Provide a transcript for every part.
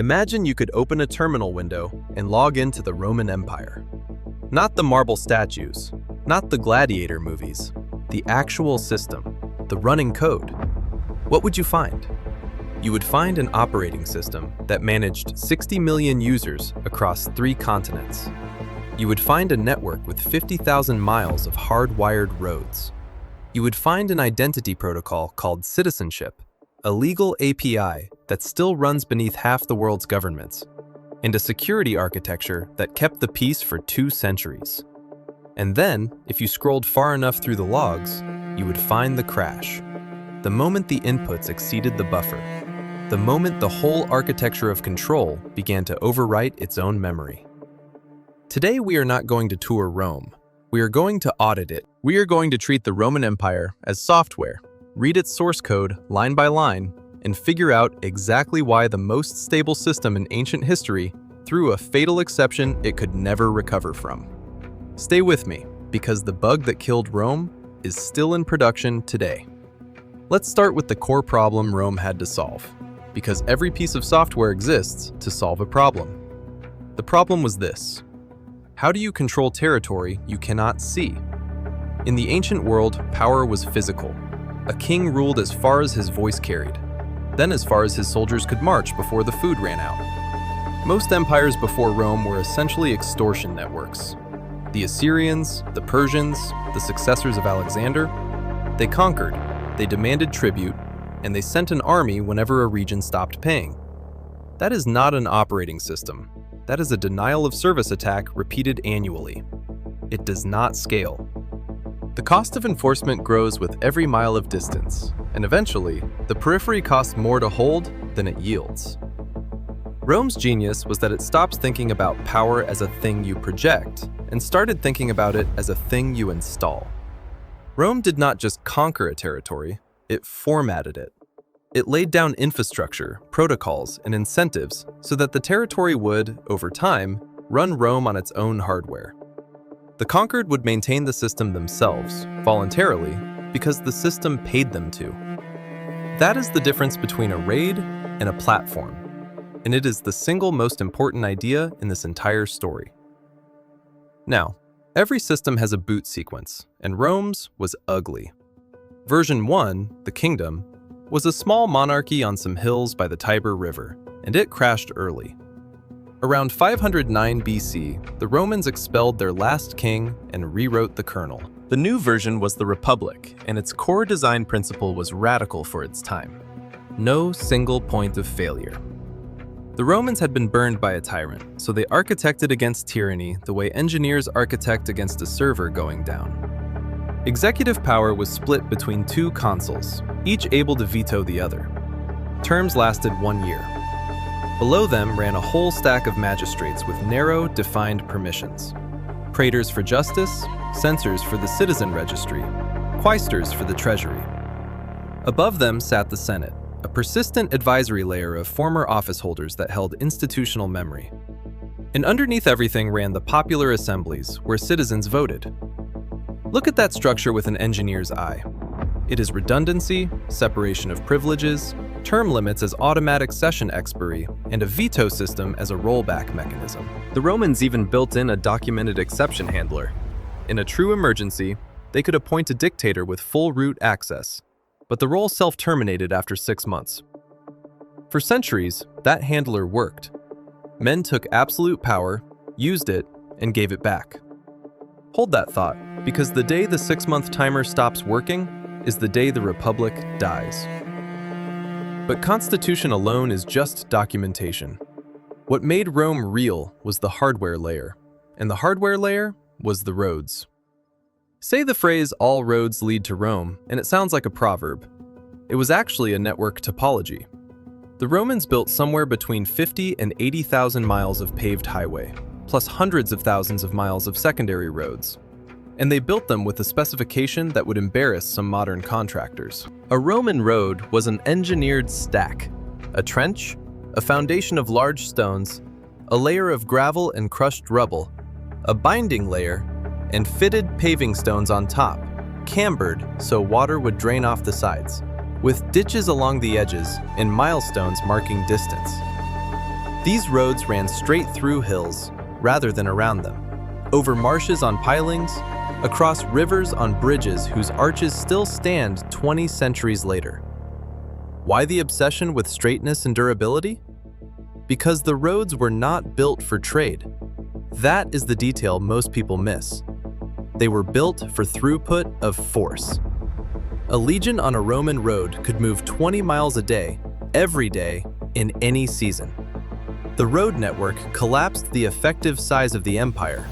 Imagine you could open a terminal window and log into the Roman Empire. Not the marble statues, not the gladiator movies, the actual system, the running code. What would you find? You would find an operating system that managed 60 million users across 3 continents. You would find a network with 50,000 miles of hardwired roads. You would find an identity protocol called citizenship, a legal API that still runs beneath half the world's governments, and a security architecture that kept the peace for 2 centuries. And then, if you scrolled far enough through the logs, you would find the crash. The moment the inputs exceeded the buffer, the moment the whole architecture of control began to overwrite its own memory. Today we are not going to tour Rome. We are going to audit it. We are going to treat the Roman Empire as software, read its source code line by line, and figure out exactly why the most stable system in ancient history threw a fatal exception it could never recover from. Stay with me, because the bug that killed Rome is still in production today. Let's start with the core problem Rome had to solve, because every piece of software exists to solve a problem. The problem was this: how do you control territory you cannot see? In the ancient world, power was physical. A king ruled as far as his voice carried, then as far as his soldiers could march before the food ran out. Most empires before Rome were essentially extortion networks. The Assyrians, the Persians, the successors of Alexander, they conquered, they demanded tribute, and they sent an army whenever a region stopped paying. That is not an operating system. That is a denial of service attack repeated annually. It does not scale. The cost of enforcement grows with every mile of distance, and eventually, the periphery costs more to hold than it yields. Rome's genius was that it stopped thinking about power as a thing you project and started thinking about it as a thing you install. Rome did not just conquer a territory, it formatted it. It laid down infrastructure, protocols, and incentives so that the territory would, over time, run Rome on its own hardware. The conquered would maintain the system themselves, voluntarily, because the system paid them to. That is the difference between a raid and a platform, and it is the single most important idea in this entire story. Now, every system has a boot sequence, and Rome's was ugly. Version 1, the kingdom, was a small monarchy on some hills by the Tiber River, and it crashed early. Around 509 BC, the Romans expelled their last king and rewrote the kernel. The new version was the Republic, and its core design principle was radical for its time. No single point of failure. The Romans had been burned by a tyrant, so they architected against tyranny the way engineers architect against a server going down. Executive power was split between 2 consuls, each able to veto the other. Terms lasted 1 year. Below them ran a whole stack of magistrates with narrow, defined permissions. Praetors for justice, censors for the citizen registry, quaestors for the treasury. Above them sat the Senate, a persistent advisory layer of former office holders that held institutional memory. And underneath everything ran the popular assemblies, where citizens voted. Look at that structure with an engineer's eye. It is redundancy, separation of privileges, term limits as automatic session expiry, and a veto system as a rollback mechanism. The Romans even built in a documented exception handler. In a true emergency, they could appoint a dictator with full root access, but the role self-terminated after 6 months. For centuries, that handler worked. Men took absolute power, used it, and gave it back. Hold that thought, because the day the 6-month timer stops working is the day the Republic dies. But Constitution alone is just documentation. What made Rome real was the hardware layer, and the hardware layer was the roads. Say the phrase, "all roads lead to Rome," and it sounds like a proverb. It was actually a network topology. The Romans built somewhere between 50 and 80,000 miles of paved highway, plus hundreds of thousands of miles of secondary roads. And they built them with a specification that would embarrass some modern contractors. A Roman road was an engineered stack, a trench, a foundation of large stones, a layer of gravel and crushed rubble, a binding layer, and fitted paving stones on top, cambered so water would drain off the sides, with ditches along the edges and milestones marking distance. These roads ran straight through hills rather than around them, over marshes on pilings, across rivers on bridges whose arches still stand 20 centuries later. Why the obsession with straightness and durability? Because the roads were not built for trade. That is the detail most people miss. They were built for throughput of force. A legion on a Roman road could move 20 miles a day, every day, in any season. The road network collapsed the effective size of the empire.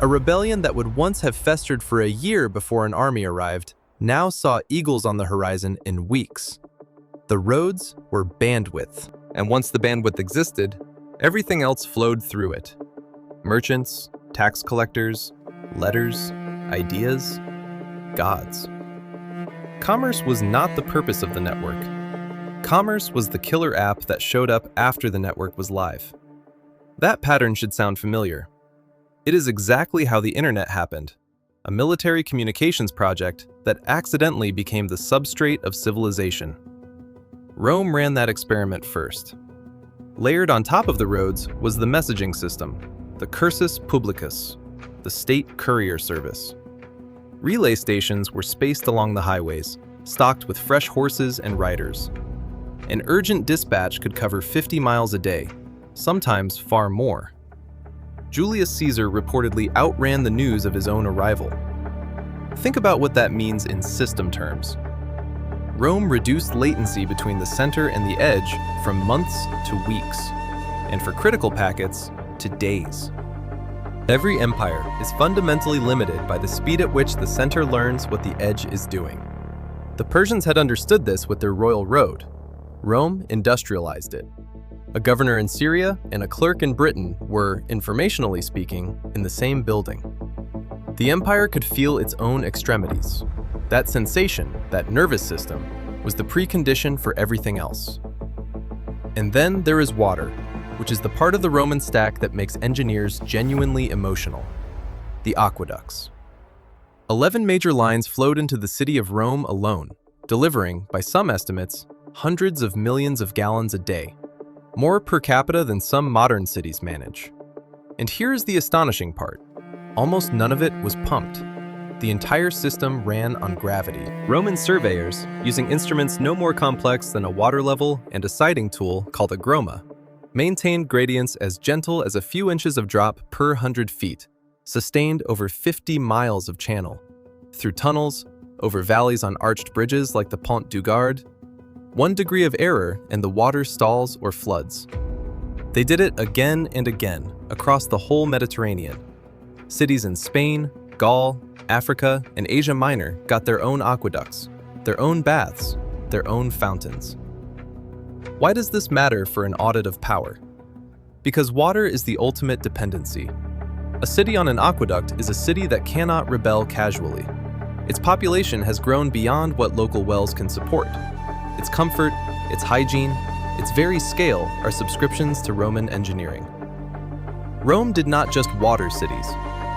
A rebellion that would once have festered for a year before an army arrived now saw eagles on the horizon in weeks. The roads were bandwidth, and once the bandwidth existed, everything else flowed through it. Merchants, tax collectors, letters, ideas, gods. Commerce was not the purpose of the network. Commerce was the killer app that showed up after the network was live. That pattern should sound familiar. It is exactly how the internet happened, a military communications project that accidentally became the substrate of civilization. Rome ran that experiment first. Layered on top of the roads was the messaging system, the cursus publicus, the state courier service. Relay stations were spaced along the highways, stocked with fresh horses and riders. An urgent dispatch could cover 50 miles a day, sometimes far more. Julius Caesar reportedly outran the news of his own arrival. Think about what that means in system terms. Rome reduced latency between the center and the edge from months to weeks, and for critical packets, to days. Every empire is fundamentally limited by the speed at which the center learns what the edge is doing. The Persians had understood this with their royal road. Rome industrialized it. A governor in Syria and a clerk in Britain were, informationally speaking, in the same building. The empire could feel its own extremities. That sensation, that nervous system, was the precondition for everything else. And then there is water, which is the part of the Roman stack that makes engineers genuinely emotional. The aqueducts. 11 major lines flowed into the city of Rome alone, delivering, by some estimates, hundreds of millions of gallons a day, more per capita than some modern cities manage. And here's the astonishing part. Almost none of it was pumped. The entire system ran on gravity. Roman surveyors, using instruments no more complex than a water level and a sighting tool called a groma, maintained gradients as gentle as a few inches of drop per 100 feet, sustained over 50 miles of channel, through tunnels, over valleys on arched bridges like the Pont du Gard. 1 degree of error and the water stalls or floods. They did it again and again across the whole Mediterranean. Cities in Spain, Gaul, Africa, and Asia Minor got their own aqueducts, their own baths, their own fountains. Why does this matter for an audit of power? Because water is the ultimate dependency. A city on an aqueduct is a city that cannot rebel casually. Its population has grown beyond what local wells can support. Its comfort, its hygiene, its very scale are subscriptions to Roman engineering. Rome did not just water cities.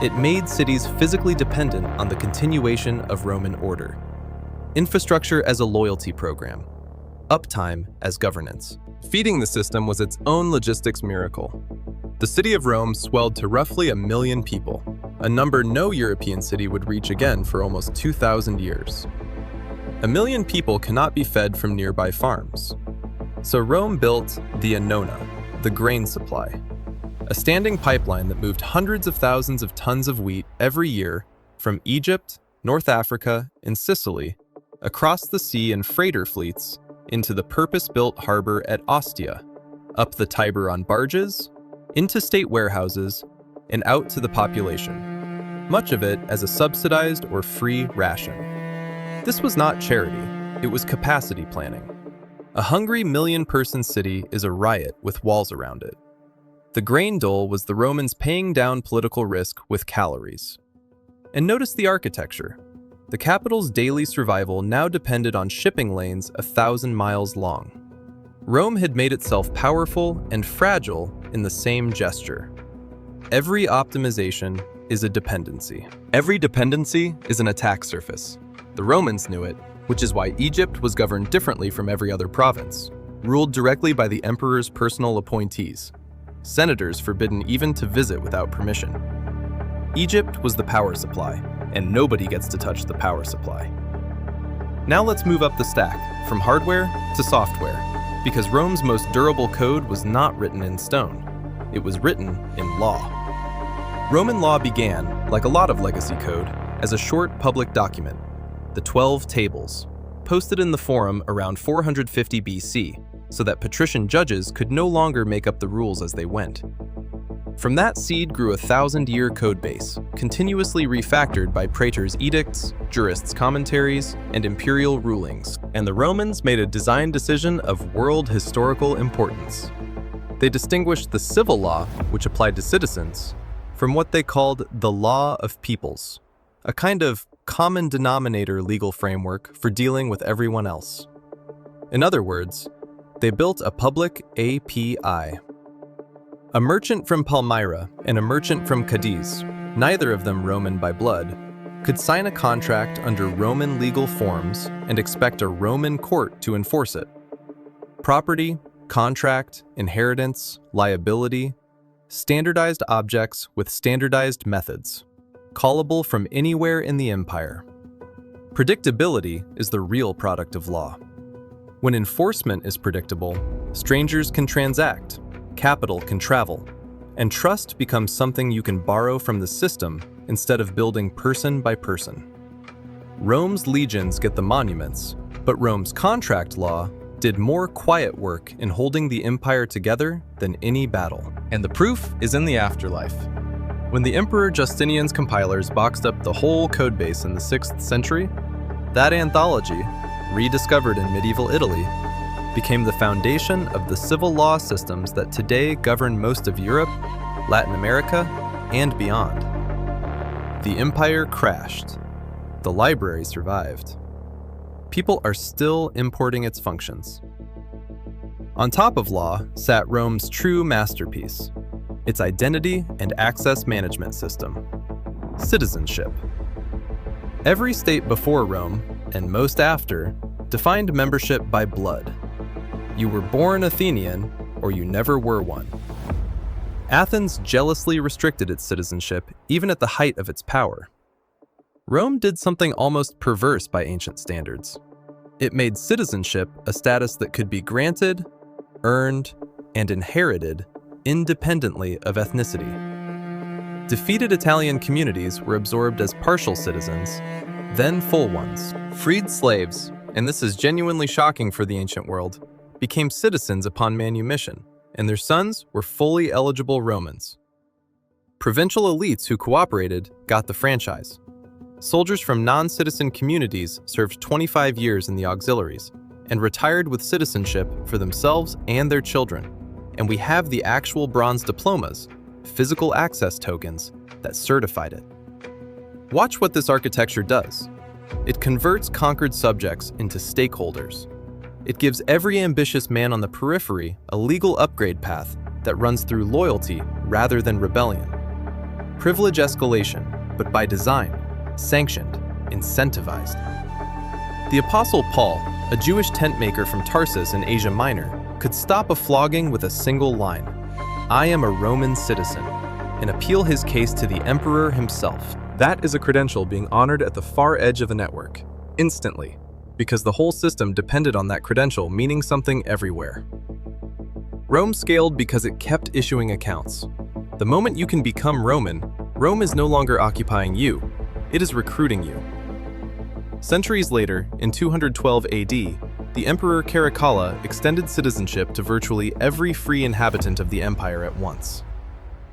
It made cities physically dependent on the continuation of Roman order. Infrastructure as a loyalty program. Uptime as governance. Feeding the system was its own logistics miracle. The city of Rome swelled to roughly 1 million people, a number no European city would reach again for almost 2,000 years. 1 million people cannot be fed from nearby farms. So Rome built the annona, the grain supply, a standing pipeline that moved hundreds of thousands of tons of wheat every year from Egypt, North Africa, and Sicily, across the sea in freighter fleets, into the purpose-built harbor at Ostia, up the Tiber on barges, into state warehouses, and out to the population, much of it as a subsidized or free ration. This was not charity, it was capacity planning. A hungry million-person city is a riot with walls around it. The grain dole was the Romans paying down political risk with calories. And notice the architecture. The capital's daily survival now depended on shipping lanes 1,000 miles long. Rome had made itself powerful and fragile in the same gesture. Every optimization is a dependency. Every dependency is an attack surface. The Romans knew it, which is why Egypt was governed differently from every other province, ruled directly by the emperor's personal appointees, senators forbidden even to visit without permission. Egypt was the power supply, and nobody gets to touch the power supply. Now let's move up the stack, from hardware to software, because Rome's most durable code was not written in stone. It was written in law. Roman law began, like a lot of legacy code, as a short public document, the 12 Tables, posted in the Forum around 450 BC, so that patrician judges could no longer make up the rules as they went. From that seed grew a 1,000-year codebase, continuously refactored by praetors' edicts, jurists' commentaries, and imperial rulings, and the Romans made a design decision of world historical importance. They distinguished the civil law, which applied to citizens, from what they called the law of peoples, a kind of common denominator legal framework for dealing with everyone else. In other words, they built a public API. A merchant from Palmyra and a merchant from Cadiz, neither of them Roman by blood, could sign a contract under Roman legal forms and expect a Roman court to enforce it. Property, contract, inheritance, liability, standardized objects with standardized methods, callable from anywhere in the empire. Predictability is the real product of law. When enforcement is predictable, strangers can transact, capital can travel, and trust becomes something you can borrow from the system instead of building person by person. Rome's legions get the monuments, but Rome's contract law did more quiet work in holding the empire together than any battle. And the proof is in the afterlife. When the Emperor Justinian's compilers boxed up the whole codebase in the 6th century, that anthology, rediscovered in medieval Italy, became the foundation of the civil law systems that today govern most of Europe, Latin America, and beyond. The empire crashed. The library survived. People are still importing its functions. On top of law sat Rome's true masterpiece, its identity and access management system, citizenship. Every state before Rome, and most after, defined membership by blood. You were born Athenian, or you never were one. Athens jealously restricted its citizenship even at the height of its power. Rome did something almost perverse by ancient standards. It made citizenship a status that could be granted, earned, and inherited independently of ethnicity. Defeated Italian communities were absorbed as partial citizens, then full ones. Freed slaves, and this is genuinely shocking for the ancient world, became citizens upon manumission, and their sons were fully eligible Romans. Provincial elites who cooperated got the franchise. Soldiers from non-citizen communities served 25 years in the auxiliaries and retired with citizenship for themselves and their children. And we have the actual bronze diplomas, physical access tokens, that certified it. Watch what this architecture does. It converts conquered subjects into stakeholders. It gives every ambitious man on the periphery a legal upgrade path that runs through loyalty rather than rebellion. Privilege escalation, but by design, sanctioned, incentivized. The Apostle Paul, a Jewish tent maker from Tarsus in Asia Minor, could stop a flogging with a single line, "I am a Roman citizen," and appeal his case to the emperor himself. That is a credential being honored at the far edge of the network, instantly, because the whole system depended on that credential meaning something everywhere. Rome scaled because it kept issuing accounts. The moment you can become Roman, Rome is no longer occupying you, it is recruiting you. Centuries later, in 212 AD, the Emperor Caracalla extended citizenship to virtually every free inhabitant of the empire at once.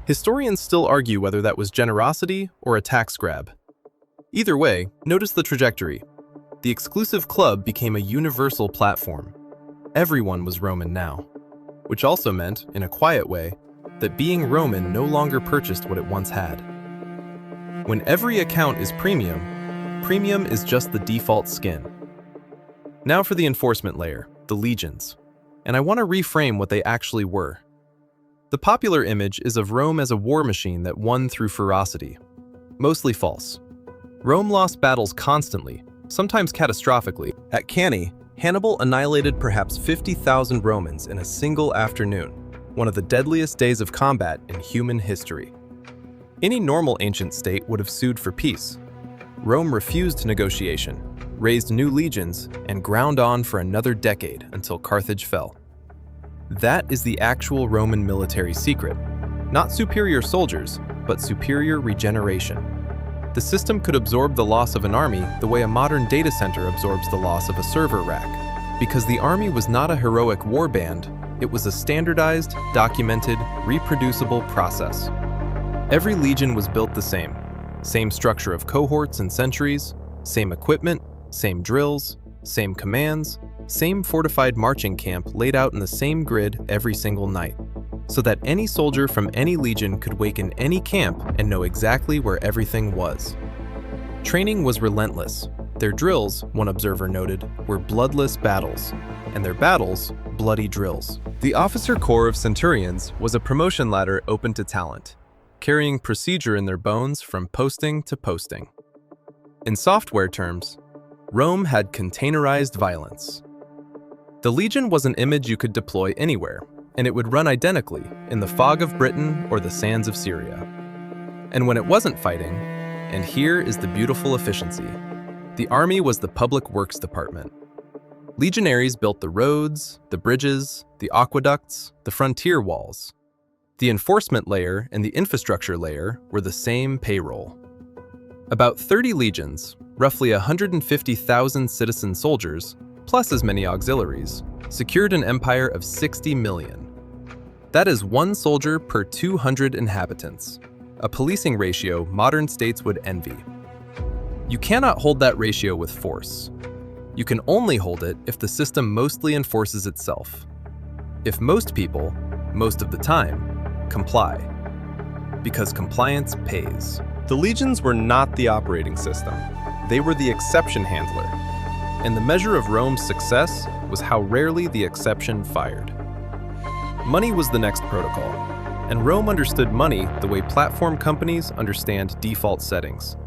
Historians still argue whether that was generosity or a tax grab. Either way, notice the trajectory. The exclusive club became a universal platform. Everyone was Roman now, which also meant, in a quiet way, that being Roman no longer purchased what it once had. When every account is premium, premium is just the default skin. Now for the enforcement layer, the legions. And I want to reframe what they actually were. The popular image is of Rome as a war machine that won through ferocity. Mostly false. Rome lost battles constantly, sometimes catastrophically. At Cannae, Hannibal annihilated perhaps 50,000 Romans in a single afternoon. one of the deadliest days of combat in human history. Any normal ancient state would have sued for peace. Rome refused negotiation, raised new legions, and ground on for another decade until Carthage fell. That is the actual Roman military secret. Not superior soldiers, but superior regeneration. The system could absorb the loss of an army the way a modern data center absorbs the loss of a server rack. Because the army was not a heroic war band, it was a standardized, documented, reproducible process. Every legion was built the same. Same structure of cohorts and centuries, same equipment, same drills, same commands, same fortified marching camp laid out in the same grid every single night, so that any soldier from any legion could wake in any camp and know exactly where everything was. Training was relentless. Their drills, one observer noted, were bloodless battles, and their battles, bloody drills. The officer corps of centurions was a promotion ladder open to talent, carrying procedure in their bones from posting to posting. In software terms, Rome had containerized violence. The legion was an image you could deploy anywhere, and it would run identically in the fog of Britain or the sands of Syria. And when it wasn't fighting, and here is the beautiful efficiency, the army was the public works department. Legionaries built the roads, the bridges, the aqueducts, the frontier walls. The enforcement layer and the infrastructure layer were the same payroll. About 30 legions, roughly 150,000 citizen soldiers, plus as many auxiliaries, secured an empire of 60 million. That is one soldier per 200 inhabitants, a policing ratio modern states would envy. You cannot hold that ratio with force. You can only hold it if the system mostly enforces itself. If most people, most of the time, comply. Because compliance pays. The legions were not the operating system. They were the exception handler. And the measure of Rome's success was how rarely the exception fired. Money was the next protocol, and Rome understood money the way platform companies understand default settings.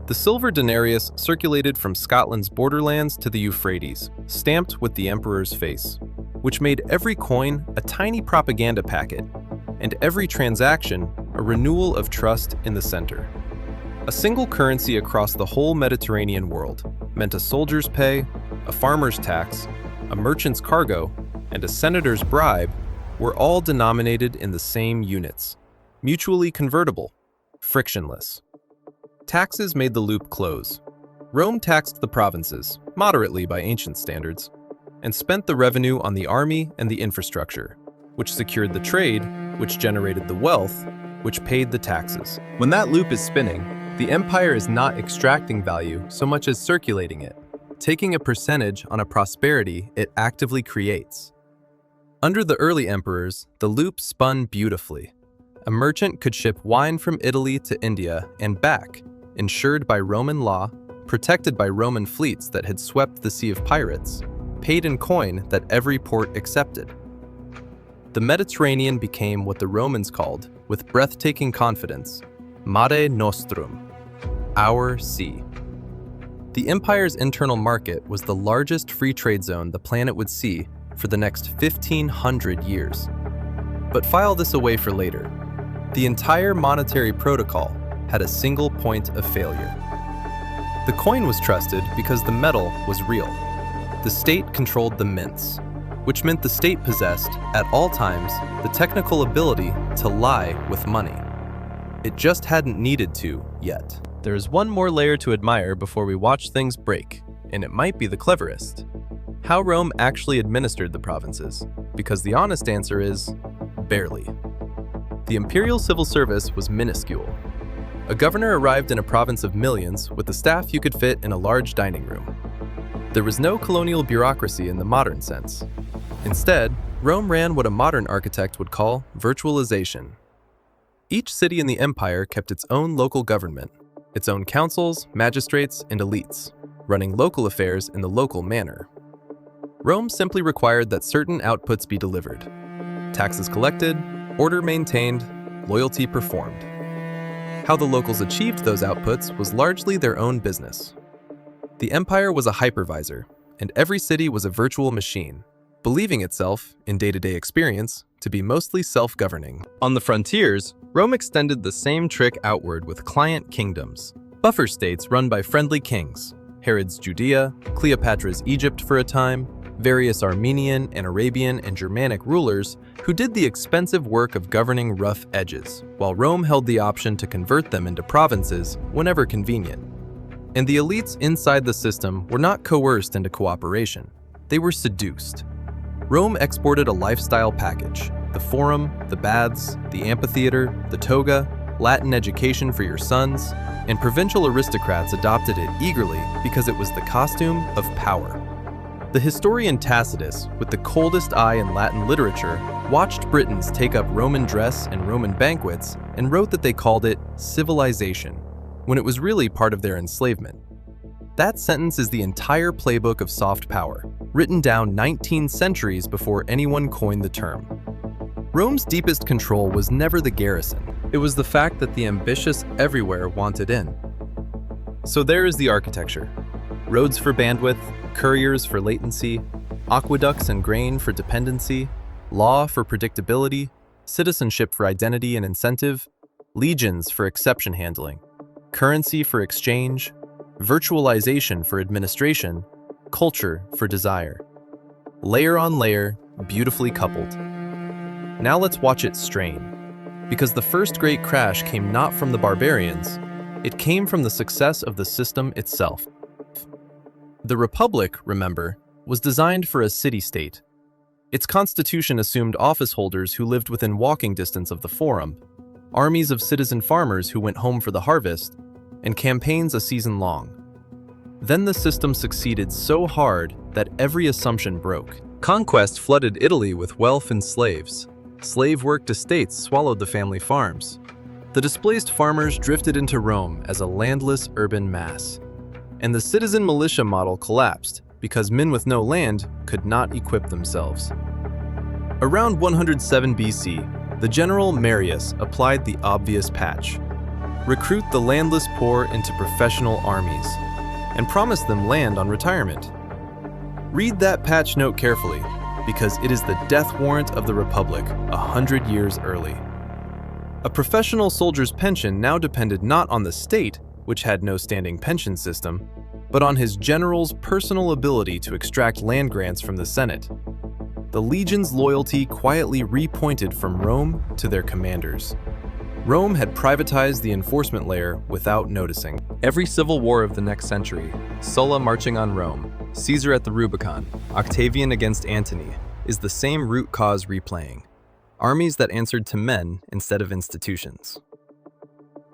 The silver denarius circulated from Scotland's borderlands to the Euphrates, stamped with the emperor's face, which made every coin a tiny propaganda packet, and every transaction a renewal of trust in the center. A single currency across the whole Mediterranean world meant a soldier's pay, a farmer's tax, a merchant's cargo, and a senator's bribe were all denominated in the same units, mutually convertible, frictionless. Taxes made the loop close. Rome taxed the provinces, moderately by ancient standards, and spent the revenue on the army and the infrastructure, which secured the trade, which generated the wealth, which paid the taxes. When that loop is spinning, the empire is not extracting value so much as circulating it, taking a percentage on a prosperity it actively creates. Under the early emperors, the loop spun beautifully. A merchant could ship wine from Italy to India and back, insured by Roman law, protected by Roman fleets that had swept the sea of pirates, paid in coin that every port accepted. The Mediterranean became what the Romans called, with breathtaking confidence, Mare Nostrum, our sea. The empire's internal market was the largest free trade zone the planet would see for the next 1,500 years. But file this away for later. The entire monetary protocol had a single point of failure. The coin was trusted because the metal was real. The state controlled the mints, which meant the state possessed, at all times, the technical ability to lie with money. It just hadn't needed to yet. There is one more layer to admire before we watch things break, and it might be the cleverest. How Rome actually administered the provinces, because the honest answer is, barely. The imperial civil service was minuscule. A governor arrived in a province of millions with the staff you could fit in a large dining room. There was no colonial bureaucracy in the modern sense. Instead, Rome ran what a modern architect would call virtualization. Each city in the empire kept its own local government, its own councils, magistrates, and elites, running local affairs in the local manner. Rome simply required that certain outputs be delivered. Taxes collected, order maintained, loyalty performed. How the locals achieved those outputs was largely their own business. The empire was a hypervisor, and every city was a virtual machine, believing itself, in day-to-day experience, to be mostly self-governing. On the frontiers, Rome extended the same trick outward with client kingdoms, buffer states run by friendly kings, Herod's Judea, Cleopatra's Egypt for a time, various Armenian and Arabian and Germanic rulers who did the expensive work of governing rough edges, while Rome held the option to convert them into provinces whenever convenient. And the elites inside the system were not coerced into cooperation. They were seduced. Rome exported a lifestyle package: the forum, the baths, the amphitheater, the toga, Latin education for your sons, and provincial aristocrats adopted it eagerly because it was the costume of power. The historian Tacitus, with the coldest eye in Latin literature, watched Britons take up Roman dress and Roman banquets and wrote that they called it civilization, when it was really part of their enslavement. That sentence is the entire playbook of soft power, written down 19 centuries before anyone coined the term. Rome's deepest control was never the garrison. It was the fact that the ambitious everywhere wanted in. So there is the architecture. Roads for bandwidth, couriers for latency, aqueducts and grain for dependency, law for predictability, citizenship for identity and incentive, legions for exception handling, currency for exchange, virtualization for administration, culture for desire. Layer on layer, beautifully coupled. Now let's watch it strain. Because the first great crash came not from the barbarians, it came from the success of the system itself. The Republic, remember, was designed for a city-state. Its constitution assumed office holders who lived within walking distance of the forum, armies of citizen farmers who went home for the harvest, and campaigns a season long. Then the system succeeded so hard that every assumption broke. Conquest flooded Italy with wealth and slaves. Slave-worked estates swallowed the family farms. The displaced farmers drifted into Rome as a landless urban mass. And the citizen militia model collapsed because men with no land could not equip themselves. Around 107 BC, the general Marius applied the obvious patch: recruit the landless poor into professional armies, and promise them land on retirement. Read that patch note carefully, because it is the death warrant of the Republic 100 years early. A professional soldier's pension now depended not on the state, which had no standing pension system, but on his general's personal ability to extract land grants from the Senate. The legion's loyalty quietly repointed from Rome to their commanders. Rome had privatized the enforcement layer without noticing. Every civil war of the next century, Sulla marching on Rome, Caesar at the Rubicon, Octavian against Antony, is the same root cause replaying. Armies that answered to men instead of institutions.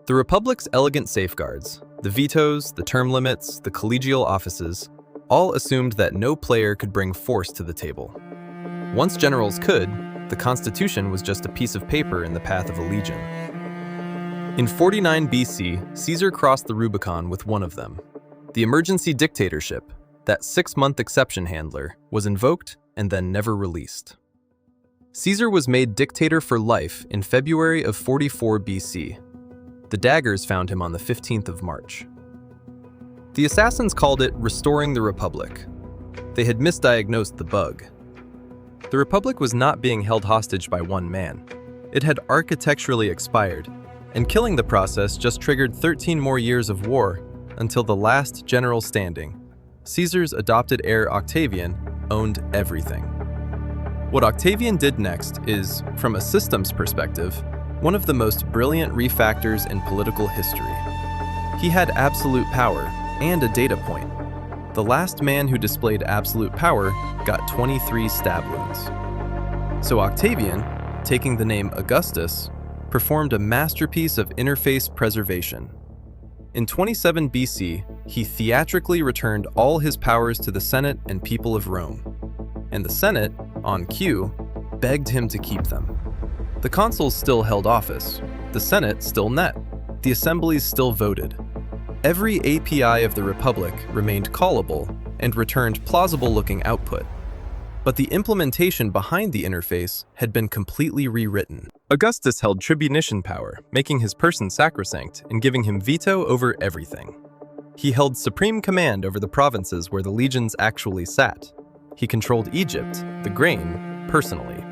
The Republic's elegant safeguards, the vetoes, the term limits, the collegial offices, all assumed that no player could bring force to the table. Once generals could, the Constitution was just a piece of paper in the path of a legion. In 49 BC, Caesar crossed the Rubicon with one of them. The emergency dictatorship, that 6-month exception handler, was invoked and then never released. Caesar was made dictator for life in February of 44 BC. The daggers found him on the 15th of March. The assassins called it restoring the Republic. They had misdiagnosed the bug. The Republic was not being held hostage by one man. It had architecturally expired, and killing the process just triggered 13 more years of war until the last general standing, Caesar's adopted heir Octavian, owned everything. What Octavian did next is, from a systems perspective, one of the most brilliant refactors in political history. He had absolute power and a data point. The last man who displayed absolute power got 23 stab wounds. So Octavian, taking the name Augustus, performed a masterpiece of interface preservation. In 27 BC, he theatrically returned all his powers to the Senate and people of Rome. And the Senate, on cue, begged him to keep them. The consuls still held office, the Senate still met, the assemblies still voted. Every API of the Republic remained callable and returned plausible-looking output. But the implementation behind the interface had been completely rewritten. Augustus held tribunician power, making his person sacrosanct and giving him veto over everything. He held supreme command over the provinces where the legions actually sat. He controlled Egypt, the grain, personally.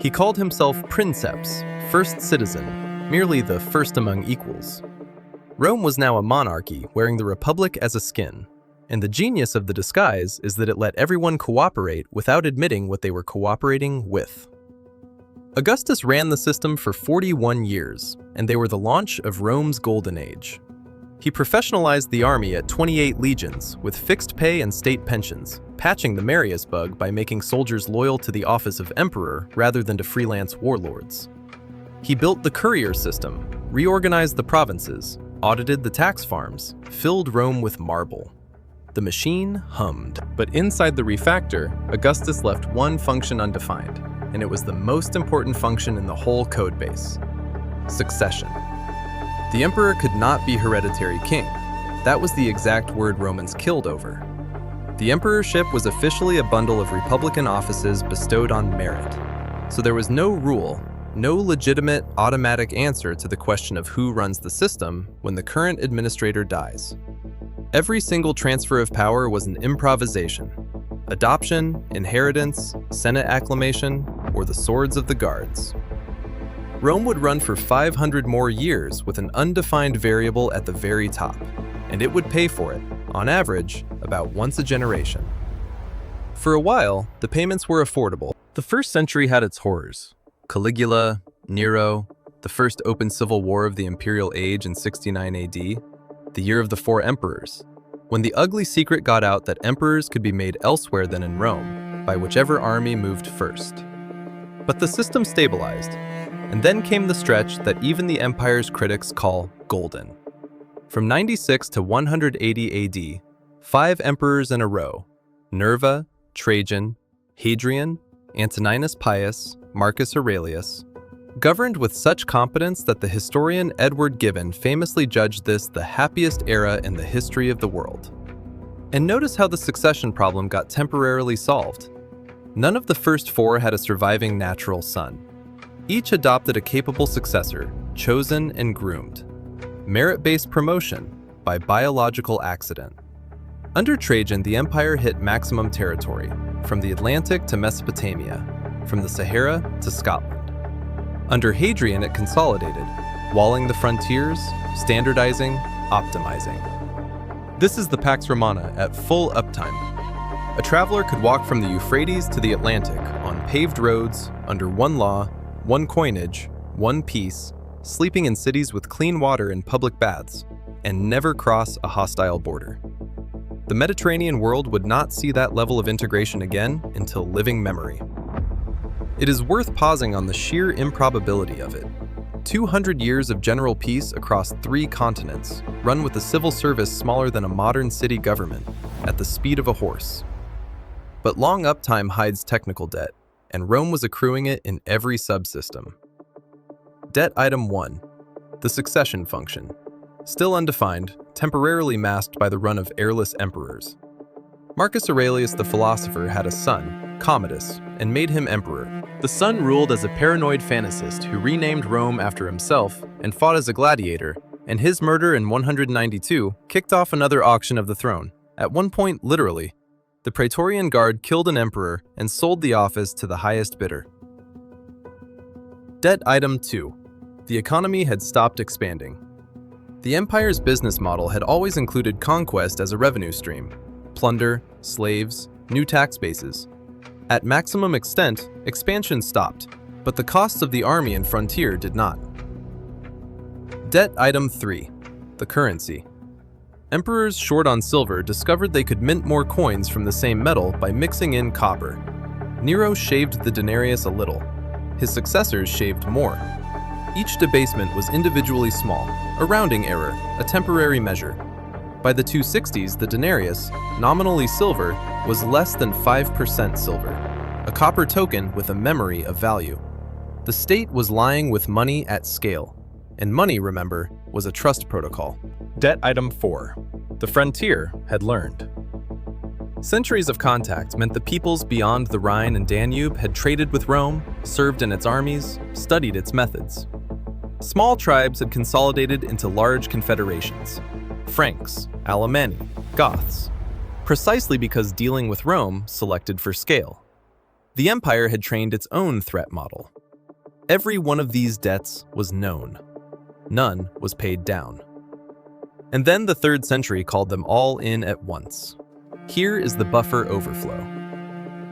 He called himself princeps, first citizen, merely the first among equals. Rome was now a monarchy, wearing the republic as a skin, and the genius of the disguise is that it let everyone cooperate without admitting what they were cooperating with. Augustus ran the system for 41 years, and they were the launch of Rome's golden age. He professionalized the army at 28 legions, with fixed pay and state pensions, patching the Marius bug by making soldiers loyal to the office of emperor rather than to freelance warlords. He built the courier system, reorganized the provinces, audited the tax farms, filled Rome with marble. The machine hummed. But inside the refactor, Augustus left one function undefined, and it was the most important function in the whole codebase: succession. The emperor could not be hereditary king. That was the exact word Romans killed over. The emperorship was officially a bundle of republican offices bestowed on merit. So there was no rule, no legitimate automatic answer to the question of who runs the system when the current administrator dies. Every single transfer of power was an improvisation. Adoption, inheritance, Senate acclamation, or the swords of the guards. Rome would run for 500 more years with an undefined variable at the very top, and it would pay for it, on average, about once a generation. For a while, the payments were affordable. The first century had its horrors. Caligula, Nero, the first open civil war of the imperial age in 69 AD, the year of the four emperors, when the ugly secret got out that emperors could be made elsewhere than in Rome, by whichever army moved first. But the system stabilized, and then came the stretch that even the empire's critics call golden. From 96 to 180 AD, 5 emperors in a row, Nerva, Trajan, Hadrian, Antoninus Pius, Marcus Aurelius, governed with such competence that the historian Edward Gibbon famously judged this the happiest era in the history of the world. And notice how the succession problem got temporarily solved. None of the first 4 had a surviving natural son. Each adopted a capable successor, chosen and groomed. Merit-based promotion by biological accident. Under Trajan, the empire hit maximum territory, from the Atlantic to Mesopotamia, from the Sahara to Scotland. Under Hadrian, it consolidated, walling the frontiers, standardizing, optimizing. This is the Pax Romana at full uptime. A traveler could walk from the Euphrates to the Atlantic on paved roads, under one law, one coinage, one peace, sleeping in cities with clean water and public baths, and never cross a hostile border. The Mediterranean world would not see that level of integration again until living memory. It is worth pausing on the sheer improbability of it. 200 years of general peace across 3 continents, run with a civil service smaller than a modern city government, at the speed of a horse. But long uptime hides technical debt, and Rome was accruing it in every subsystem. Debt item 1, the succession function. Still undefined, temporarily masked by the run of heirless emperors. Marcus Aurelius the philosopher had a son, Commodus, and made him emperor. The son ruled as a paranoid fantasist who renamed Rome after himself and fought as a gladiator, and his murder in 192 kicked off another auction of the throne. At one point, literally, the Praetorian Guard killed an emperor and sold the office to the highest bidder. Debt item 2. The economy had stopped expanding. The empire's business model had always included conquest as a revenue stream, plunder, slaves, new tax bases. At maximum extent, expansion stopped, but the costs of the army and frontier did not. Debt item 3. The currency. Emperors short on silver discovered they could mint more coins from the same metal by mixing in copper. Nero shaved the denarius a little. His successors shaved more. Each debasement was individually small, a rounding error, a temporary measure. By the 260s, the denarius, nominally silver, was less than 5% silver, a copper token with a memory of value. The state was lying with money at scale, and money, remember, was a trust protocol. Debt item 4. The frontier had learned. Centuries of contact meant the peoples beyond the Rhine and Danube had traded with Rome, served in its armies, studied its methods. Small tribes had consolidated into large confederations. Franks, Alemanni, Goths, precisely because dealing with Rome selected for scale. The empire had trained its own threat model. Every one of these debts was known. None was paid down. And then the 3rd century called them all in at once. Here is the buffer overflow.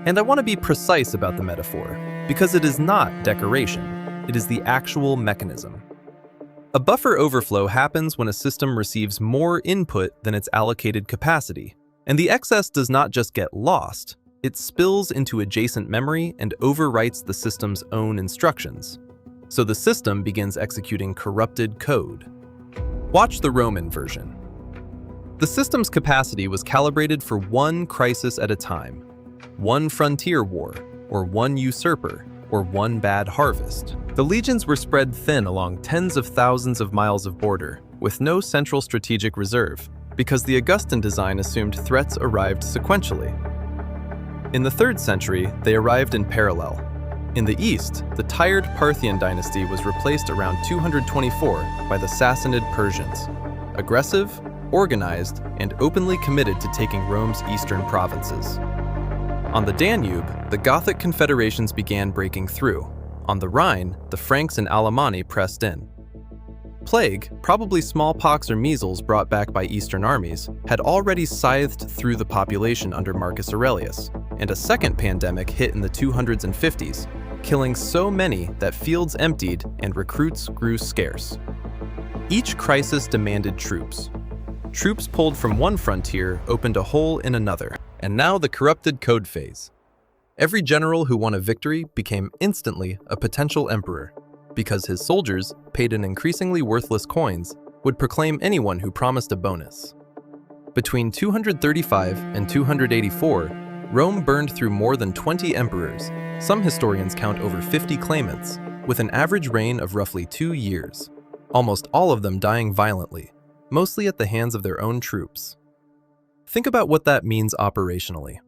And I want to be precise about the metaphor, because it is not decoration, it is the actual mechanism. A buffer overflow happens when a system receives more input than its allocated capacity, and the excess does not just get lost, it spills into adjacent memory and overwrites the system's own instructions. So the system begins executing corrupted code. Watch the Roman version. The system's capacity was calibrated for one crisis at a time, one frontier war, or one usurper, or one bad harvest. The legions were spread thin along tens of thousands of miles of border, with no central strategic reserve, because the Augustan design assumed threats arrived sequentially. In the 3rd century, they arrived in parallel. In the east, the tired Parthian dynasty was replaced around 224 by the Sassanid Persians, aggressive, organized, and openly committed to taking Rome's eastern provinces. On the Danube, the Gothic confederations began breaking through. On the Rhine, the Franks and Alemanni pressed in. Plague, probably smallpox or measles brought back by Eastern armies, had already scythed through the population under Marcus Aurelius, and a second pandemic hit in the 200s and 50s, killing so many that fields emptied and recruits grew scarce. Each crisis demanded troops. Troops pulled from one frontier opened a hole in another, and now the corrupted code phase. Every general who won a victory became instantly a potential emperor, because his soldiers, paid in increasingly worthless coins, would proclaim anyone who promised a bonus. Between 235 and 284, Rome burned through more than 20 emperors. Some historians count over 50 claimants, with an average reign of roughly 2 years, almost all of them dying violently, mostly at the hands of their own troops. Think about what that means operationally.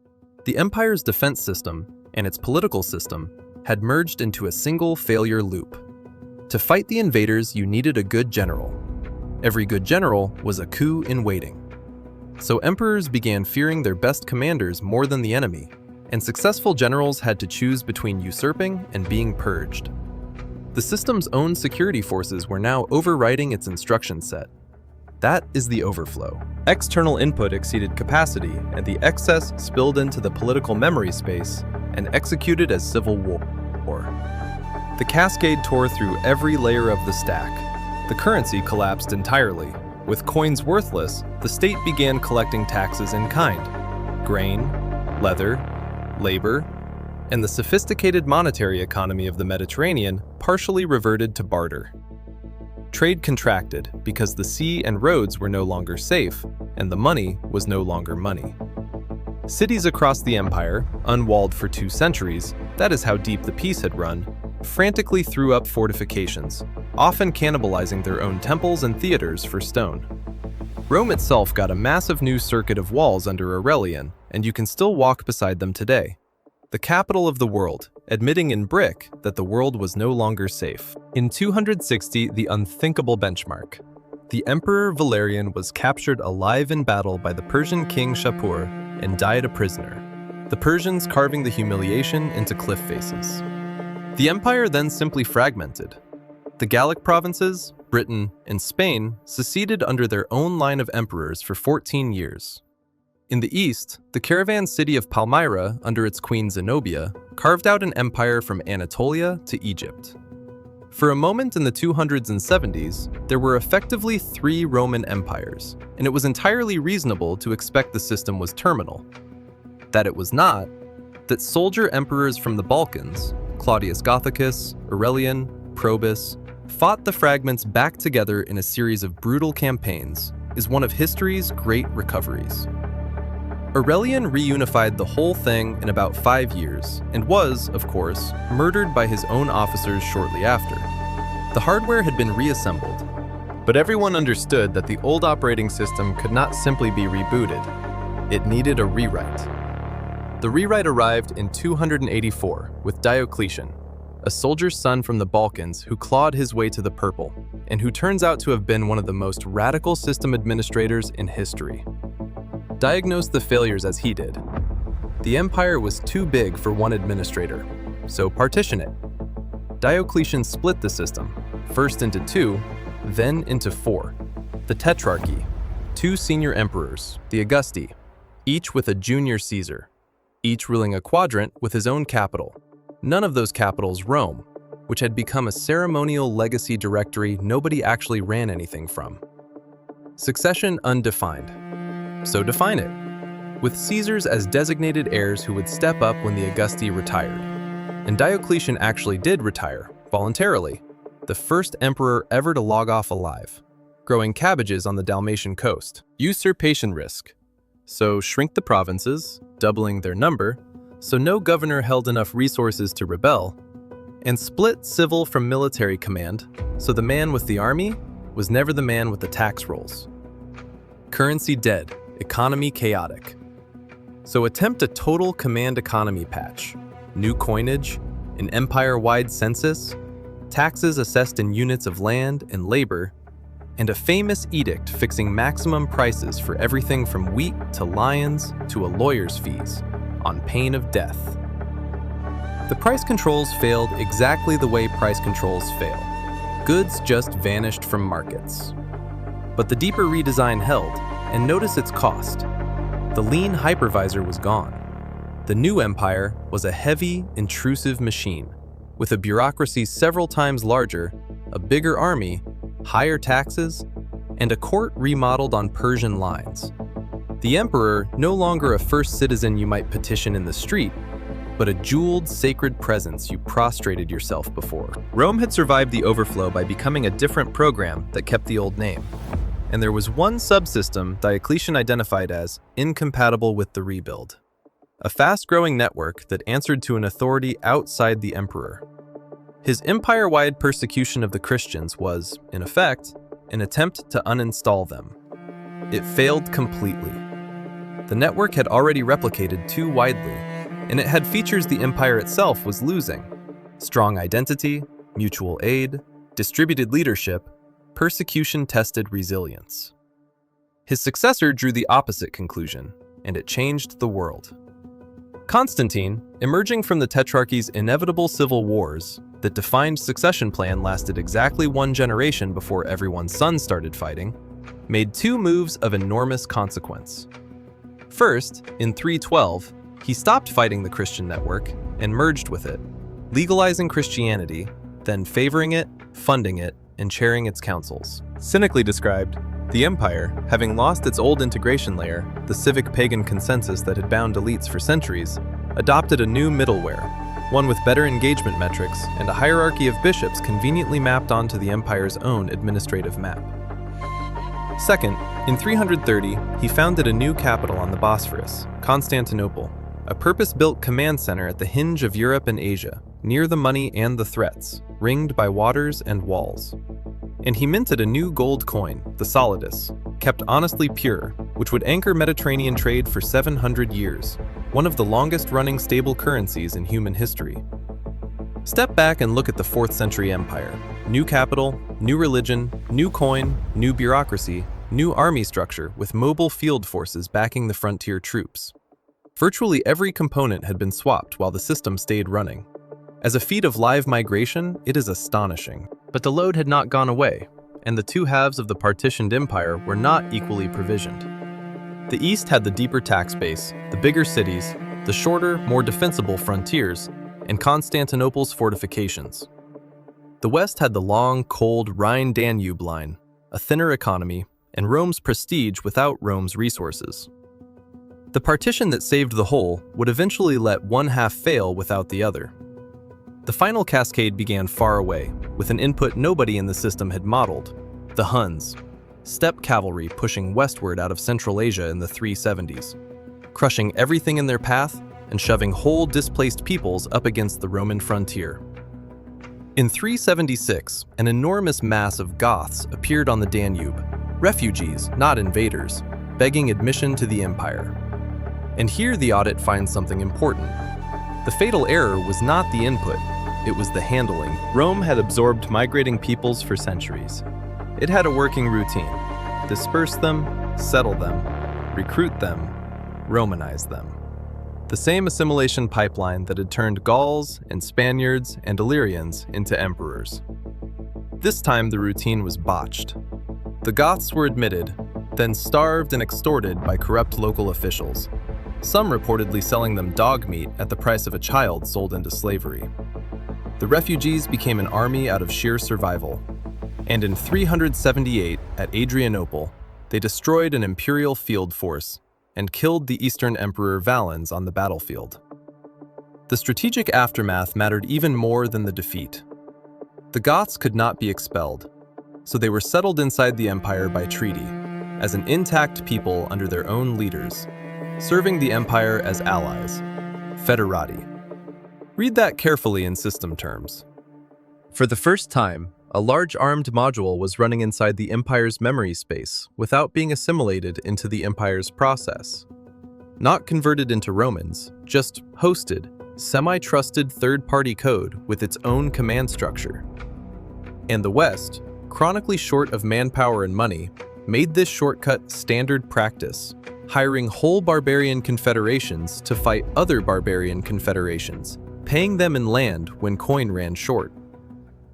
The empire's defense system and its political system had merged into a single failure loop. To fight the invaders, you needed a good general. Every good general was a coup in waiting. So emperors began fearing their best commanders more than the enemy, and successful generals had to choose between usurping and being purged. The system's own security forces were now overriding its instruction set. That is the overflow. External input exceeded capacity, and the excess spilled into the political memory space and executed as civil war. The cascade tore through every layer of the stack. The currency collapsed entirely. With coins worthless, the state began collecting taxes in kind: grain, leather, labor, and the sophisticated monetary economy of the Mediterranean partially reverted to barter. Trade contracted because the sea and roads were no longer safe, and the money was no longer money. Cities across the empire, unwalled for 2 centuries, that is how deep the peace had run, frantically threw up fortifications, often cannibalizing their own temples and theaters for stone. Rome itself got a massive new circuit of walls under Aurelian, and you can still walk beside them today. The capital of the world, admitting in brick that the world was no longer safe. In 260, the unthinkable benchmark. The Emperor Valerian was captured alive in battle by the Persian king Shapur and died a prisoner, the Persians carving the humiliation into cliff faces. The empire then simply fragmented. The Gallic provinces, Britain, and Spain seceded under their own line of emperors for 14 years. In the east, the caravan city of Palmyra, under its queen Zenobia, carved out an empire from Anatolia to Egypt. For a moment in the 200s and 70s, there were effectively 3 Roman empires, and it was entirely reasonable to expect the system was terminal. That it was not, that soldier emperors from the Balkans, Claudius Gothicus, Aurelian, Probus, fought the fragments back together in a series of brutal campaigns, is one of history's great recoveries. Aurelian reunified the whole thing in about 5 years, and was, of course, murdered by his own officers shortly after. The hardware had been reassembled, but everyone understood that the old operating system could not simply be rebooted. It needed a rewrite. The rewrite arrived in 284 with Diocletian, a soldier's son from the Balkans who clawed his way to the purple, and who turns out to have been one of the most radical system administrators in history. Diagnosed the failures as he did. The empire was too big for one administrator, so partition it. Diocletian split the system, first into two, then into four. The Tetrarchy, two senior emperors, the Augusti, each with a junior Caesar, each ruling a quadrant with his own capital. None of those capitals Rome, which had become a ceremonial legacy directory nobody actually ran anything from. Succession undefined. So define it. With Caesars as designated heirs who would step up when the Augusti retired. And Diocletian actually did retire, voluntarily, the first emperor ever to log off alive, growing cabbages on the Dalmatian coast. Usurpation risk. So shrink the provinces, doubling their number, so no governor held enough resources to rebel, and split civil from military command, so the man with the army was never the man with the tax rolls. Currency dead, economy chaotic. So attempt a total command economy patch, new coinage, an empire-wide census, taxes assessed in units of land and labor, and a famous edict fixing maximum prices for everything from wheat to lions to a lawyer's fees, on pain of death. The price controls failed exactly the way price controls fail. Goods just vanished from markets. But the deeper redesign held, and notice its cost. The lean hypervisor was gone. The new empire was a heavy, intrusive machine, with a bureaucracy several times larger, a bigger army, higher taxes, and a court remodeled on Persian lines. The emperor, no longer a first citizen you might petition in the street, but a jeweled, sacred presence you prostrated yourself before. Rome had survived the overflow by becoming a different program that kept the old name. And there was one subsystem Diocletian identified as incompatible with the rebuild. A fast-growing network that answered to an authority outside the emperor. His empire-wide persecution of the Christians was, in effect, an attempt to uninstall them. It failed completely. The network had already replicated too widely, and it had features the empire itself was losing: strong identity, mutual aid, distributed leadership, persecution-tested resilience. His successor drew the opposite conclusion, and it changed the world. Constantine, emerging from the Tetrarchy's inevitable civil wars that defined succession plan lasted exactly one generation before everyone's sons started fighting, made two moves of enormous consequence. First, in 312, he stopped fighting the Christian network and merged with it, legalizing Christianity, then favoring it, funding it, and chairing its councils. Cynically described, the empire, having lost its old integration layer, the civic pagan consensus that had bound elites for centuries, adopted a new middleware, one with better engagement metrics and a hierarchy of bishops conveniently mapped onto the empire's own administrative map. Second, in 330, he founded a new capital on the Bosphorus, Constantinople, a purpose-built command center at the hinge of Europe and Asia, near the money and the threats, ringed by waters and walls. And he minted a new gold coin, the solidus, kept honestly pure, which would anchor Mediterranean trade for 700 years, one of the longest-running stable currencies in human history. Step back and look at the 4th century empire. New capital, new religion, new coin, new bureaucracy, new army structure with mobile field forces backing the frontier troops. Virtually every component had been swapped while the system stayed running. As a feat of live migration, it is astonishing. But the load had not gone away, and the two halves of the partitioned empire were not equally provisioned. The East had the deeper tax base, the bigger cities, the shorter, more defensible frontiers, and Constantinople's fortifications. The West had the long, cold Rhine-Danube line, a thinner economy, and Rome's prestige without Rome's resources. The partition that saved the whole would eventually let one half fail without the other. The final cascade began far away, with an input nobody in the system had modeled: the Huns, steppe cavalry pushing westward out of Central Asia in the 370s, crushing everything in their path and shoving whole displaced peoples up against the Roman frontier. In 376, an enormous mass of Goths appeared on the Danube, refugees, not invaders, begging admission to the empire. And here the audit finds something important. The fatal error was not the input, it was the handling. Rome had absorbed migrating peoples for centuries. It had a working routine: disperse them, settle them, recruit them, Romanize them. the same assimilation pipeline that had turned Gauls and Spaniards and Illyrians into emperors. This time the routine was botched. The Goths were admitted, then starved and extorted by corrupt local officials, some reportedly selling them dog meat at the price of a child sold into slavery. The refugees became an army out of sheer survival, and in 378 at Adrianople, they destroyed an imperial field force and killed the Eastern Emperor Valens on the battlefield. The strategic aftermath mattered even more than the defeat. The Goths could not be expelled, so they were settled inside the empire by treaty, as an intact people under their own leaders, serving the empire as allies, foederati. Read that carefully in system terms. For the first time, a large armed module was running inside the empire's memory space without being assimilated into the empire's process. Not converted into Romans, just hosted, semi-trusted third-party code with its own command structure. And the West, chronically short of manpower and money, made this shortcut standard practice, hiring whole barbarian confederations to fight other barbarian confederations, paying them in land when coin ran short.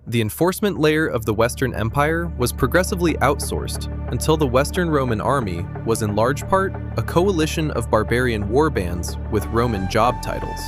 The enforcement layer of the Western Empire was progressively outsourced until the Western Roman army was in large part a coalition of barbarian warbands with Roman job titles.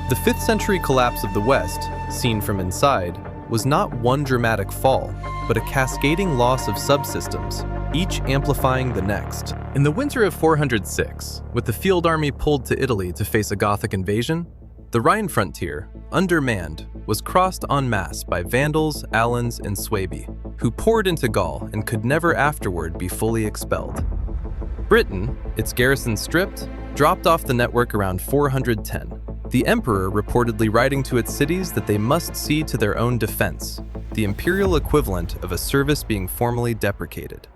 The 5th century collapse of the West, seen from inside, was not one dramatic fall, but a cascading loss of subsystems, each amplifying the next. In the winter of 406, with the field army pulled to Italy to face a Gothic invasion, the Rhine frontier, undermanned, was crossed en masse by Vandals, Alans, and Suebi, who poured into Gaul and could never afterward be fully expelled. Britain, its garrison stripped, dropped off the network around 410, the emperor reportedly writing to its cities that they must see to their own defense, the imperial equivalent of a service being formally deprecated.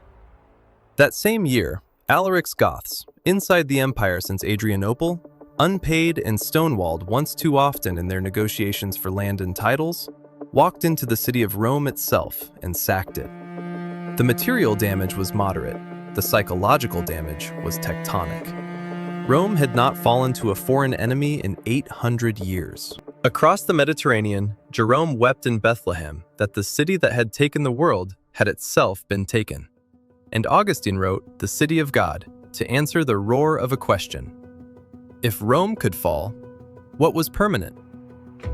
That same year, Alaric's Goths, inside the empire since Adrianople, unpaid and stonewalled once too often in their negotiations for land and titles, walked into the city of Rome itself and sacked it. The material damage was moderate, the psychological damage was tectonic. Rome had not fallen to a foreign enemy in 800 years. Across the Mediterranean, Jerome wept in Bethlehem that the city that had taken the world had itself been taken. And Augustine wrote The City of God to answer the roar of a question. If Rome could fall, what was permanent?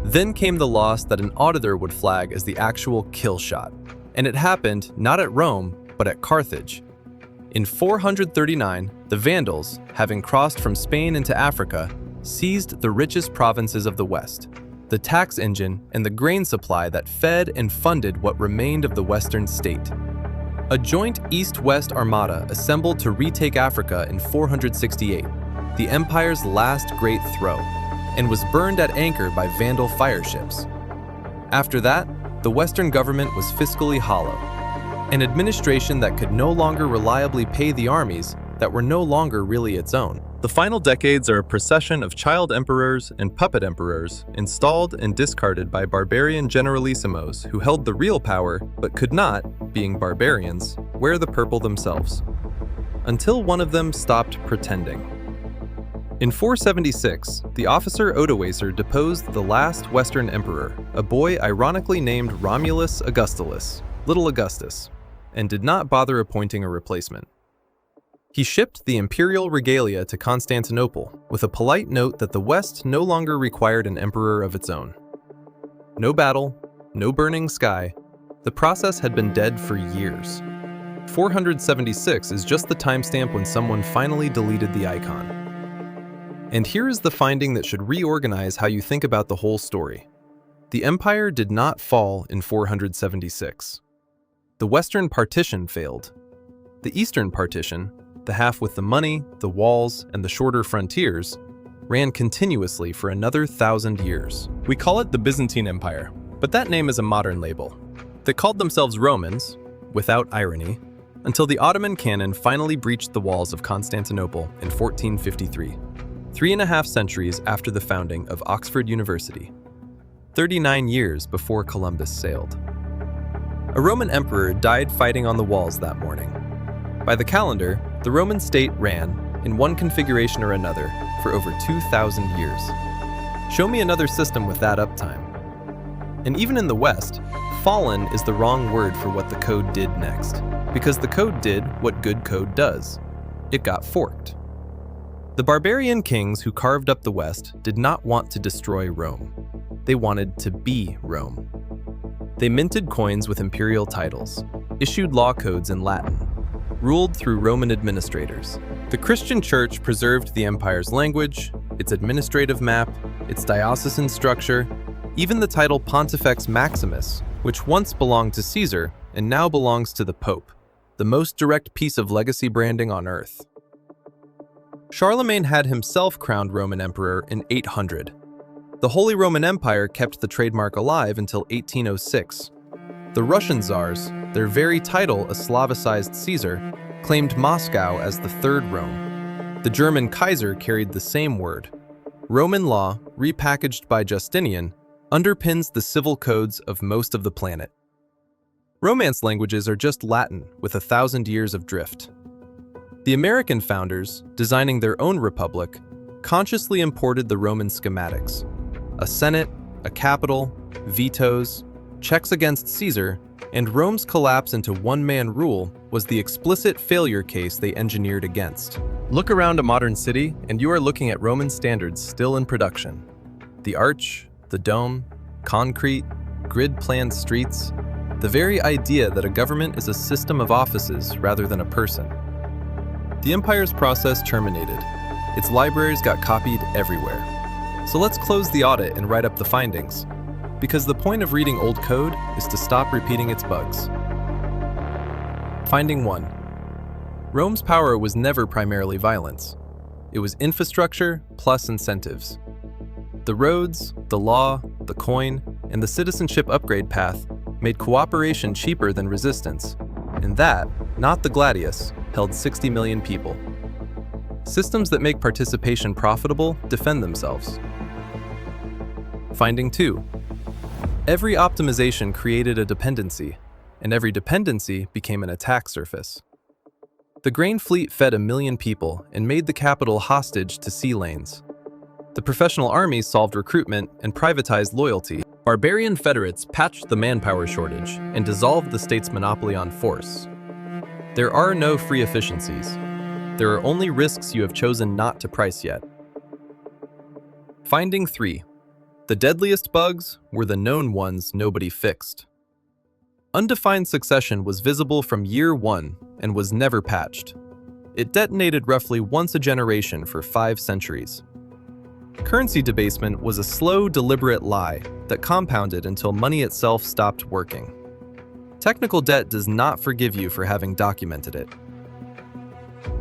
Then came the loss that an auditor would flag as the actual kill shot, and it happened not at Rome, but at Carthage. In 439, the Vandals, having crossed from Spain into Africa, seized the richest provinces of the West, the tax engine and the grain supply that fed and funded what remained of the Western state. A joint East-West armada assembled to retake Africa in 468, the empire's last great throw, and was burned at anchor by Vandal fireships. After that, the Western government was fiscally hollow, an administration that could no longer reliably pay the armies that were no longer really its own. The final decades are a procession of child emperors and puppet emperors installed and discarded by barbarian generalissimos who held the real power but could not, being barbarians, wear the purple themselves. Until one of them stopped pretending. In 476, the officer Odoacer deposed the last Western emperor, a boy ironically named Romulus Augustulus, Little Augustus, and did not bother appointing a replacement. He shipped the imperial regalia to Constantinople with a polite note that the West no longer required an emperor of its own. No battle, no burning sky, the process had been dead for years. 476 is just the timestamp when someone finally deleted the icon. And here is the finding that should reorganize how you think about the whole story. The empire did not fall in 476. The Western partition failed. The Eastern partition, the half with the money, the walls, and the shorter frontiers, ran continuously for another 1,000 years. We call it the Byzantine Empire, but that name is a modern label. They called themselves Romans, without irony, until the Ottoman cannon finally breached the walls of Constantinople in 1453. 3.5 centuries after the founding of Oxford University, 39 years before Columbus sailed. A Roman emperor died fighting on the walls that morning. By the calendar, the Roman state ran, in one configuration or another, for over 2,000 years. Show me another system with that uptime. And even in the West, fallen is the wrong word for what the code did next, because the code did what good code does. It got forked. The barbarian kings who carved up the West did not want to destroy Rome. They wanted to be Rome. They minted coins with imperial titles, issued law codes in Latin, ruled through Roman administrators. The Christian Church preserved the empire's language, its administrative map, its diocesan structure, even the title Pontifex Maximus, which once belonged to Caesar and now belongs to the Pope, the most direct piece of legacy branding on earth. Charlemagne had himself crowned Roman emperor in 800. The Holy Roman Empire kept the trademark alive until 1806. The Russian czars, their very title a Slavicized Caesar, claimed Moscow as the Third Rome. The German Kaiser carried the same word. Roman law, repackaged by Justinian, underpins the civil codes of most of the planet. Romance languages are just Latin with 1,000 years of drift. The American founders, designing their own republic, consciously imported the Roman schematics: a senate, a capital, vetoes, checks against Caesar, and Rome's collapse into one-man rule was the explicit failure case they engineered against. Look around a modern city, and you are looking at Roman standards still in production. The arch, the dome, concrete, grid-planned streets, the very idea that a government is a system of offices rather than a person. The empire's process terminated. Its libraries got copied everywhere. So let's close the audit and write up the findings, because the point of reading old code is to stop repeating its bugs. Finding 1. Rome's power was never primarily violence. It was infrastructure plus incentives. The roads, the law, the coin, and the citizenship upgrade path made cooperation cheaper than resistance, and that, not the gladius, held 60 million people. Systems that make participation profitable defend themselves. Finding 2. Every optimization created a dependency, and every dependency became an attack surface. The grain fleet fed 1 million people and made the capital hostage to sea lanes. The professional army solved recruitment and privatized loyalty. Barbarian federates patched the manpower shortage and dissolved the state's monopoly on force. There are no free efficiencies. There are only risks you have chosen not to price yet. Finding 3. The deadliest bugs were the known ones nobody fixed. Undefined succession was visible from year 1 and was never patched. It detonated roughly once a generation for 5 centuries. Currency debasement was a slow, deliberate lie that compounded until money itself stopped working. Technical debt does not forgive you for having documented it.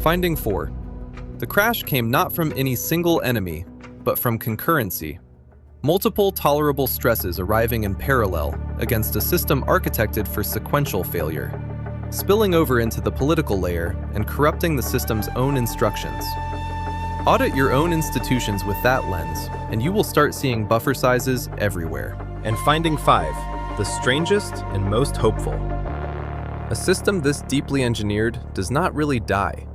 Finding 4. The crash came not from any single enemy, but from concurrency. Multiple tolerable stresses arriving in parallel against a system architected for sequential failure, spilling over into the political layer and corrupting the system's own instructions. Audit your own institutions with that lens, and you will start seeing buffer sizes everywhere. And finding 5, the strangest and most hopeful. A system this deeply engineered does not really die.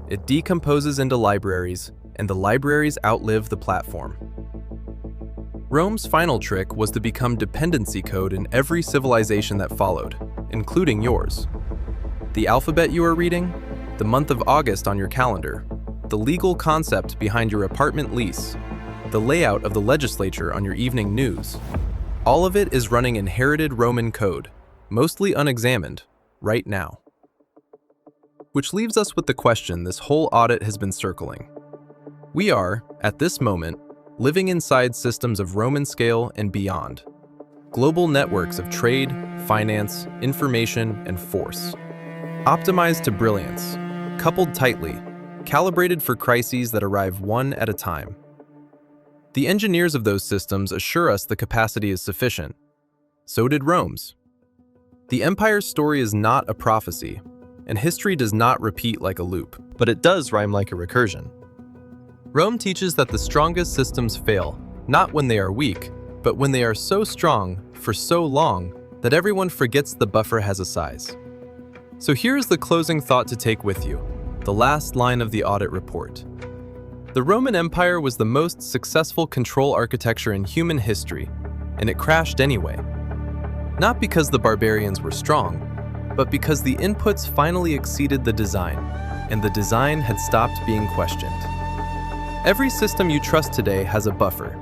It decomposes into libraries, and the libraries outlive the platform. Rome's final trick was to become dependency code in every civilization that followed, including yours. The alphabet you are reading, the month of August on your calendar, the legal concept behind your apartment lease, the layout of the legislature on your evening news. All of it is running inherited Roman code, mostly unexamined, right now. Which leaves us with the question this whole audit has been circling. We are, at this moment, living inside systems of Roman scale and beyond. Global networks of trade, finance, information, and force. Optimized to brilliance, coupled tightly, calibrated for crises that arrive one at a time. The engineers of those systems assure us the capacity is sufficient. So did Rome's. The empire's story is not a prophecy, and history does not repeat like a loop, but it does rhyme like a recursion. Rome teaches that the strongest systems fail, not when they are weak, but when they are so strong for so long that everyone forgets the buffer has a size. So here's the closing thought to take with you. the last line of the audit report. The Roman Empire was the most successful control architecture in human history, and it crashed anyway. Not because the barbarians were strong, but because the inputs finally exceeded the design, and the design had stopped being questioned. Every system you trust today has a buffer.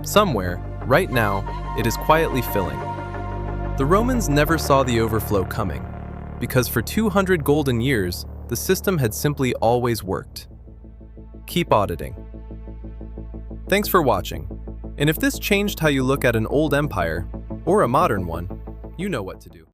Somewhere, right now, it is quietly filling. The Romans never saw the overflow coming, because for 200 golden years, the system had simply always worked. Keep auditing. Thanks for watching. And if this changed how you look at an old empire, or a modern one, you know what to do.